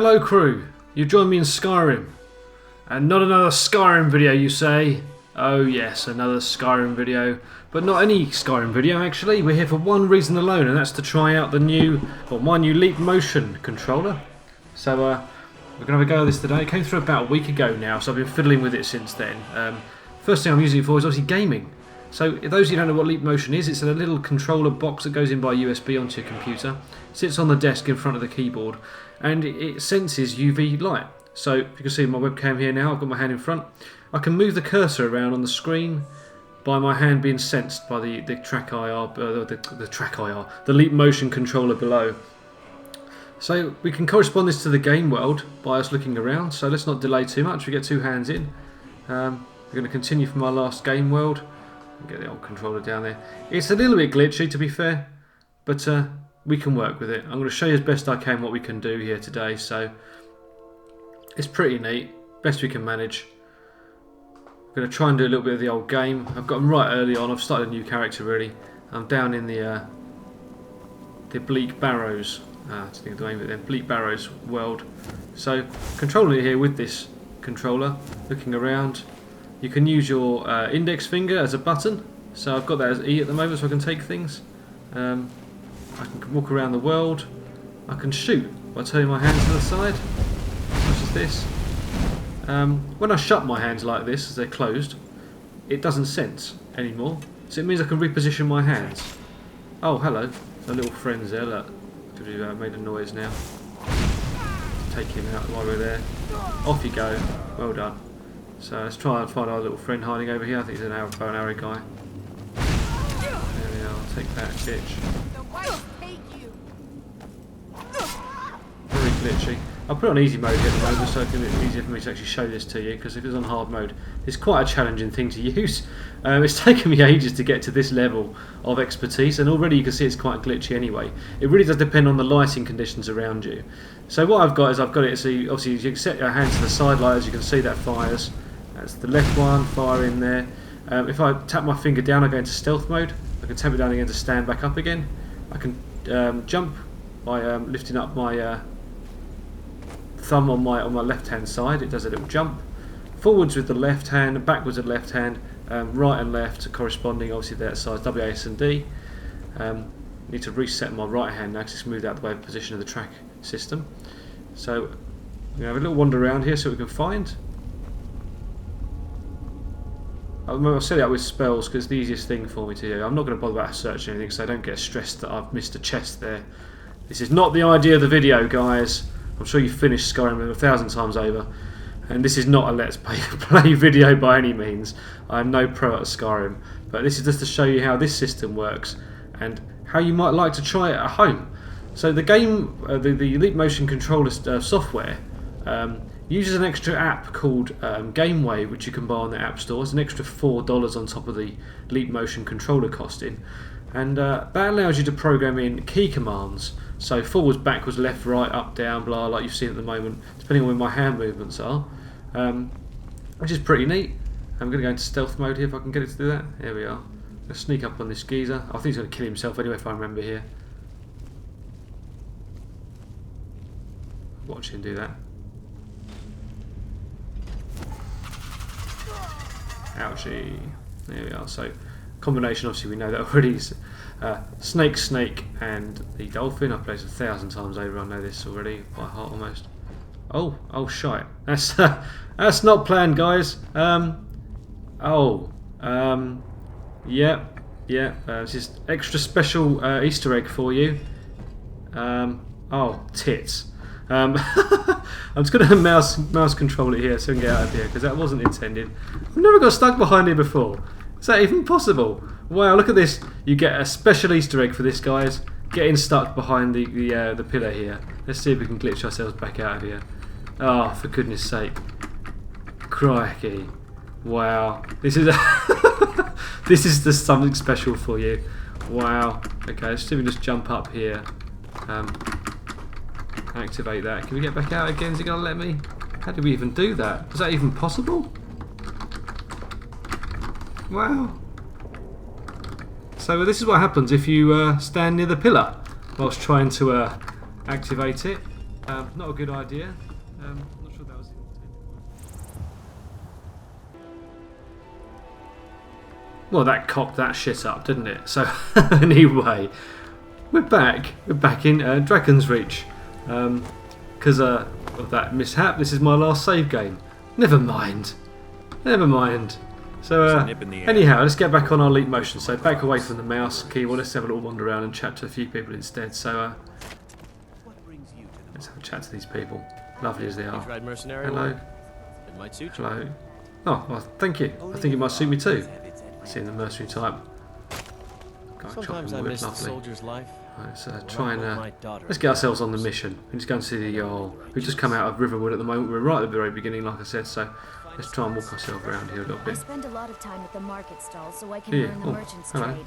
Hello crew, you join me in Skyrim. And not another Skyrim video, you say? Oh yes, another Skyrim video. But not any Skyrim video actually, we're here for one reason alone, and that's to try out the new, well, my new LeapMotion controller. So we're going to have a go at this today. It came through about a week ago now, so I've been fiddling with it since then. First thing I'm using it for is obviously gaming. So if those of you who don't know what LeapMotion is, it's a little controller box that goes in by USB onto your computer, sits on the desk in front of the keyboard, and it senses UV light. So if you can see my webcam here now, I've got my hand in front. I can move the cursor around on the screen by my hand being sensed by the track IR, the LeapMotion controller below. So we can correspond this to the game world by us looking around. So let's not delay too much. We get two hands in. We're going to continue from our last game world. Get the old controller down there. It's a little bit glitchy to be fair, but we can work with it. I'm going to show you as best I can what we can do here today. So it's pretty neat, best we can manage. I'm going to try and do a little bit of the old game. I've got them right early on. I've started a new character really. I'm down in the Bleak Barrows. I think of the name of it then. Bleak Barrows world. So controlling it here with this controller, looking around. You can use your index finger as a button. So I've got that as E at the moment, so I can take things. I can walk around the world. I can shoot by turning my hands to the side, such as this. When I shut my hands like this, as they're closed, it doesn't sense anymore. So it means I can reposition my hands. Oh, hello. The little friends there, look. I've made a noise now. Take him out while we're there. Off you go. Well done. So let's try and find our little friend hiding over here. I think he's an bow and arrow guy. There we are. I'll take that, bitch. Very glitchy. I'll put it on easy mode here at the moment so it's easier for me to actually show this to you, because if it's on hard mode it's quite a challenging thing to use. It's taken me ages to get to this level of expertise, and already you can see it's quite glitchy anyway. It really does depend on the lighting conditions around you. So what I've got is I've got it so obviously you can set your hands to the side light, as you can see that fires. That's the left one, fire in there. If I tap my finger down I go into stealth mode. I can tap it down again to stand back up again. I can jump by lifting up my thumb on my left hand side. It does a little jump forwards with the left hand, backwards with the left hand, right and left corresponding obviously that size W, A, S and D. Need to reset my right hand now because it's moved out of the way of position of the track system. So we have a little wander around here so we can find. I'll set it up with spells because it's the easiest thing for me to do. I'm not going to bother about searching anything so I don't get stressed that I've missed a chest there. This is not the idea of the video, guys. I'm sure you've finished Skyrim 1,000 times over, and this is not a Let's Play video by any means. I'm no pro at Skyrim, but this is just to show you how this system works and how you might like to try it at home. So the game, the LeapMotion controller software uses an extra app called Gamewave, which you can buy on the App Store. It's an extra $4 on top of the LeapMotion controller costing, and that allows you to program in key commands. So forwards, backwards, left, right, up, down, blah, like you've seen at the moment, depending on where my hand movements are, which is pretty neat. I'm going to go into stealth mode here if I can get it to do that. There we are. Let's sneak up on this geezer. I think he's going to kill himself anyway if I remember here. Watch him do that. Ouchie. There we are. So combination, obviously we know that already. Snake, and the dolphin. I've played 1,000 times over. I know this already by heart almost. Oh, shite. That's not planned, guys. Yeah. This is extra special Easter egg for you. Oh, tits. I'm just going to mouse control it here so we can get out of here because that wasn't intended. I've never got stuck behind here before. Is that even possible? Wow, look at this. You get a special Easter egg for this, guys. Getting stuck behind the pillar here. Let's see if we can glitch ourselves back out of here. Oh, for goodness sake. Crikey. Wow. This is this is just something special for you. Wow. Okay, let's see if we can just jump up here. Activate that. Can we get back out again? Is it going to let me? How did we even do that? Was that even possible? Wow. So this is what happens if you stand near the pillar whilst trying to activate it. Not a good idea. Not sure that was the intent. Well, that cocked that shit up, didn't it? So, anyway, we're back. We're back in Dragon's Reach. Because of that mishap, this is my last save game. Never mind. Never mind. So, anyhow, let's get back on our LeapMotion. So, back away from the mouse keyboard. Let's have a little wander around and chat to a few people instead. So, let's have a chat to these people. Lovely as they are. Hello. It might suit you. Hello. Oh, well, thank you. I think it might suit me too. Seeing the mercenary type. Sometimes I miss the soldier's life. Let's try and let's get ourselves on the mission. We're just going to see the Jarl. We've just come out of Riverwood at the moment. We're right at the very beginning, like I said. So let's try and walk ourselves around here a little bit. I spend a lot of time at the market stall so I can learn the merchant's hello. trade.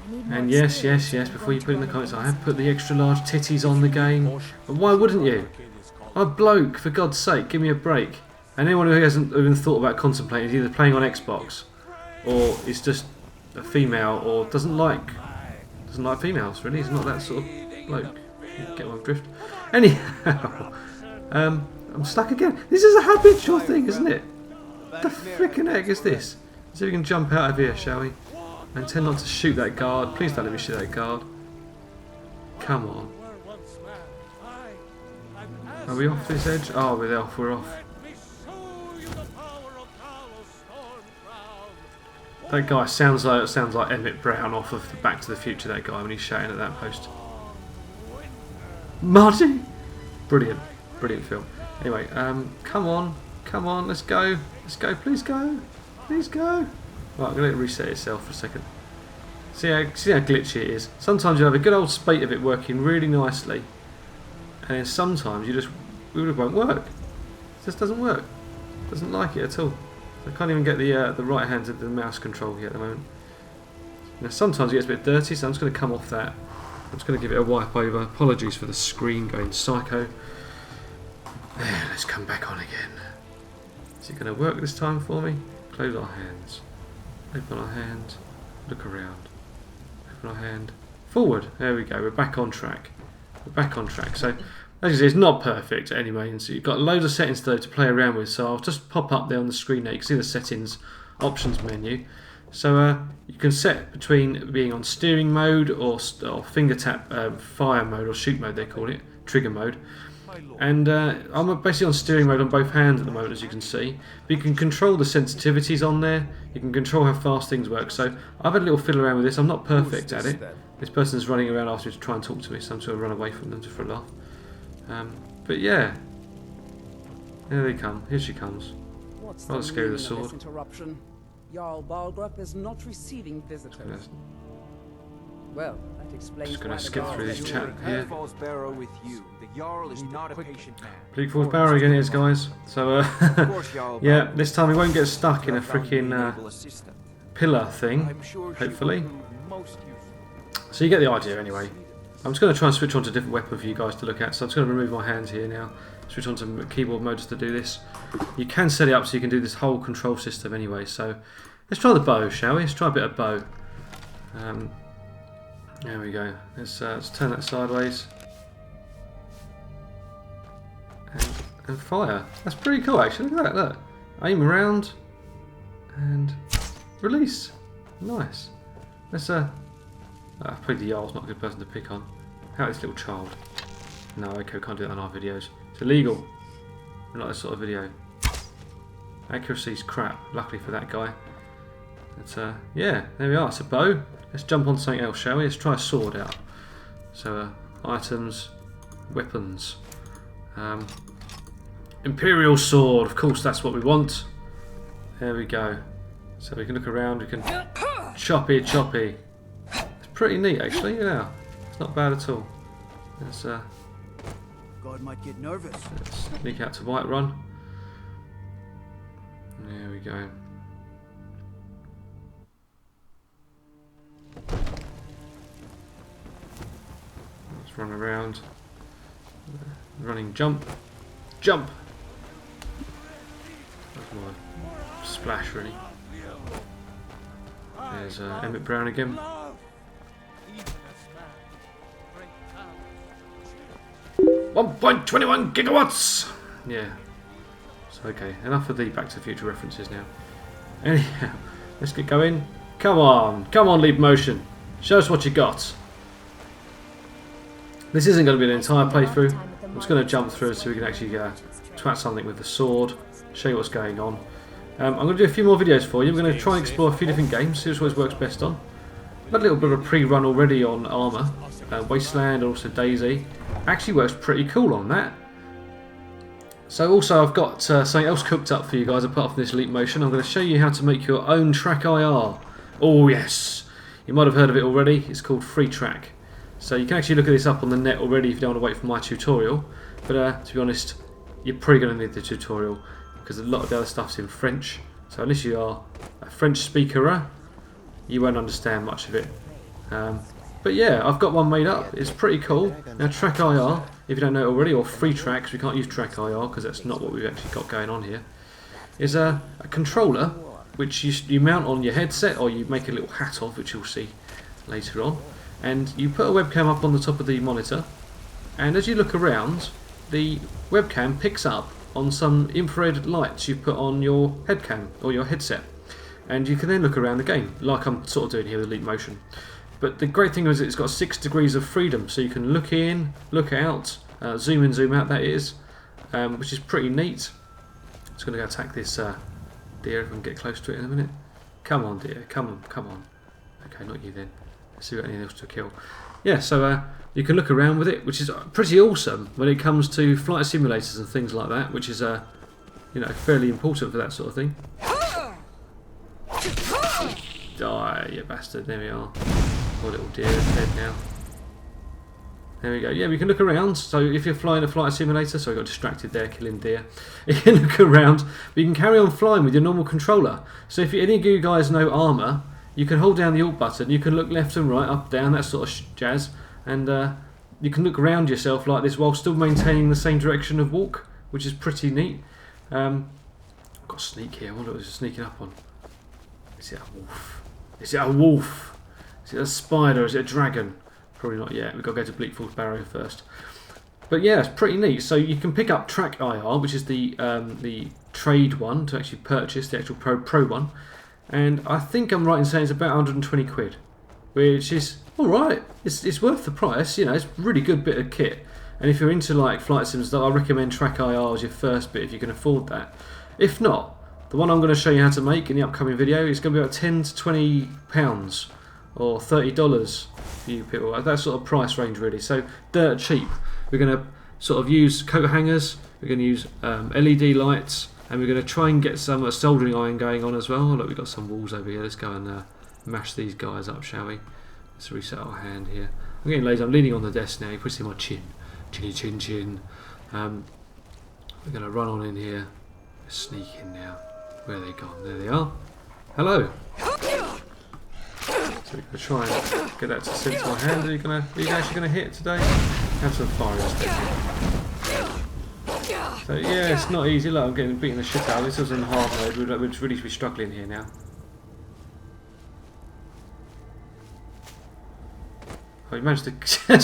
I need more And yes, experience yes, yes. if I'm Before you going put in the to comments, run I a have put the extra large titties on the game. But why wouldn't you? I'm a bloke, for God's sake. Give me a break. And anyone who hasn't even thought about contemplating is either playing on Xbox, or is just a female, or doesn't like females. Really, he's not that sort of bloke. You get my drift. Anyhow, I'm stuck again. This is a habitual thing, isn't it? What the frickin' heck is this? See if we can jump out of here, shall we? I intend not to shoot that guard. Please don't let me shoot that guard. Come on. Are we off this edge? Oh, we're off. We're off. That guy sounds like Emmett Brown off of Back to the Future. That guy when he's shouting at that post. Marty, brilliant, brilliant film. Anyway, come on, let's go, please go, please go. Right, I'm gonna let it reset itself for a second. See how glitchy it is. Sometimes you have a good old spate of it working really nicely, and then sometimes it won't work. It just doesn't work. Doesn't like it at all. I can't even get the right hand to the mouse control here at the moment. Now sometimes it gets a bit dirty, so I'm just going to come off that. I'm just going to give it a wipe over. Apologies for the screen going psycho. There, let's come back on again. Is it going to work this time for me? Close our hands. Open our hand. Look around. Open our hand. Forward. There we go. We're back on track. We're back on track. So, as you see, it's not perfect anyway, and so you've got loads of settings though to play around with. So I'll just pop up there on the screen now. You can see the settings options menu. So you can set between being on steering mode or finger tap fire mode or shoot mode they call it, trigger mode. And I'm basically on steering mode on both hands at the moment, as you can see. But you can control the sensitivities on there. You can control how fast things work. So I've had a little fiddle around with this. I'm not perfect at it. This person's running around after me to try and talk to me, so I'm just going to run away from them just for a laugh. But yeah, there they come. Here she comes. Rather scary with the sword. Jarl Balgrup is not receiving visitors. Well, that explains. Just going to skip through this chat here. With you. The Jarl is not a patient man. Bleak Falls Barrow again, it is, guys. So yeah, this time we won't get stuck in a freaking pillar thing. Hopefully. So you get the idea anyway. I'm just going to try and switch on to a different weapon for you guys to look at. So I'm just going to remove my hands here now. Switch on to keyboard mode just to do this. You can set it up so you can do this whole control system anyway. So let's try the bow, shall we? Let's try a bit of bow. There we go. Let's turn that sideways. And fire. That's pretty cool actually. Look at that, look. Aim around. And release. Nice. Let's probably the Jarl's not a good person to pick on. How is this little child? No, okay, we can't do that on our videos. It's illegal. We're not this sort of video. Accuracy's crap, luckily for that guy. But yeah, there we are. It's a bow. Let's jump on something else, shall we? Let's try a sword out. So items, weapons. Imperial sword, of course that's what we want. There we go. So we can look around, we can choppy. It's pretty neat actually, yeah. It's not bad at all. Let's God might get nervous. Let's sneak out to Whiterun. There we go. Let's run around. Running jump. Jump! That's my splash really. There's Emmett Brown again. 1.21 gigawatts! Yeah. So, okay, enough of the Back to the Future references now. Anyhow, let's get going. Come on, LeapMotion. Show us what you got. This isn't going to be an entire playthrough. I'm just going to jump through so we can actually twat something with the sword, show you what's going on. I'm going to do a few more videos for you. I'm going to try and explore a few different games, see which always works best on. I've had a little bit of a pre-run already on Armour, Wasteland, and also Daisy. Actually works pretty cool on that. So also I've got something else cooked up for you guys apart from this LeapMotion. I'm going to show you how to make your own track IR. Oh yes! You might have heard of it already. It's called Free Track. So you can actually look at this up on the net already if you don't want to wait for my tutorial. But to be honest, you're probably going to need the tutorial because a lot of the other stuff's in French. So unless you are a French speaker, you won't understand much of it. But yeah, I've got one made up. It's pretty cool. Now Track IR, if you don't know it already, or Free Track, because we can't use Track IR because that's not what we've actually got going on here, is a controller which you mount on your headset, or you make a little hat of, which you'll see later on. And you put a webcam up on the top of the monitor, and as you look around, the webcam picks up on some infrared lights you've put on your headcam or your headset, and you can then look around the game, like I'm sort of doing here with LeapMotion. But the great thing is it's got 6 degrees of freedom, so you can look in, look out, zoom in, zoom out, that is, which is pretty neat. I'm just going to go attack this deer if I can get close to it in a minute. Come on, deer, come on. Okay, not you then. Let's see if we've got anything else to kill. Yeah, so you can look around with it, which is pretty awesome when it comes to flight simulators and things like that, which is you know, fairly important for that sort of thing. Die, you bastard! There we are. Poor little deer is dead now. There we go. Yeah, we can look around. So if you're flying a flight simulator, so I got distracted there, killing deer. You can look around, but you can carry on flying with your normal controller. So if any of you guys know Armour, you can hold down the Alt button, you can look left and right, up, down, that sort of jazz, and you can look around yourself like this while still maintaining the same direction of walk, which is pretty neat. I've got a sneak here. I wonder what it's sneaking up on. Is it a wolf? Is it a wolf? Is it a spider? Is it a dragon? Probably not yet. We've got to go to Bleak Falls Barrow first. But yeah, it's pretty neat. So you can pick up Track IR, which is the trade one to actually purchase, the actual pro one. And I think I'm right in saying it's about 120 quid, which is alright. It's worth the price, you know, it's a really good bit of kit. And if you're into like flight sims, I recommend Track IR as your first bit if you can afford that. If not, the one I'm going to show you how to make in the upcoming video is going to be about £10 to £20 or $30 for you people. That sort of price range really. So dirt cheap. We're going to sort of use coat hangers, we're going to use LED lights, and we're going to try and get some soldering iron going on as well. Oh, look, we've got some walls over here. Let's go and mash these guys up, shall we? Let's reset our hand here. I'm getting lazy. I'm leaning on the desk now. You put it in my chin. Chinny chin chin. We're going to run on in here. Sneak in now. Where are they gone? There they are. Hello. So we're going to try and get that to sit to my hand. Are you actually going to hit today? Have some fire instead. So yeah, it's not easy. Look, I'm getting beaten the shit out of this. This was in hard mode. We'd really be struggling here now. Oh, we managed to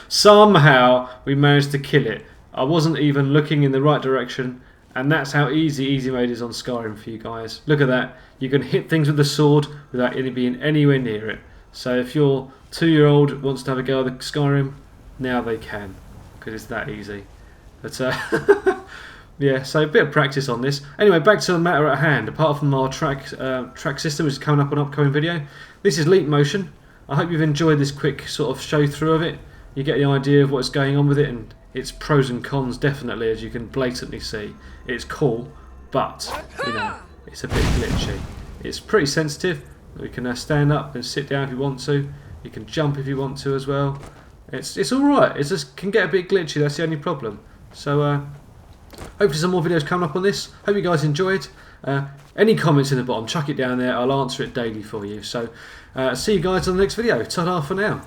somehow we managed to kill it. I wasn't even looking in the right direction. And that's how easy mode is on Skyrim for you guys. Look at that. You can hit things with the sword without it being anywhere near it. So if your 2-year-old wants to have a go at Skyrim, now they can. Because it's that easy. But yeah, so a bit of practice on this. Anyway, back to the matter at hand. Apart from our track system, which is coming up on an upcoming video, this is LeapMotion. I hope you've enjoyed this quick sort of show through of it. You get the idea of what's going on with it and its pros and cons, definitely, as you can blatantly see. It's cool, but you know, it's a bit glitchy. It's pretty sensitive. You can stand up and sit down if you want to. You can jump if you want to as well. It's all right. It just can get a bit glitchy. That's the only problem. So hopefully some more videos coming up on this. Hope you guys enjoyed. Any comments in the bottom, chuck it down there. I'll answer it daily for you. So see you guys on the next video. Ta-da for now.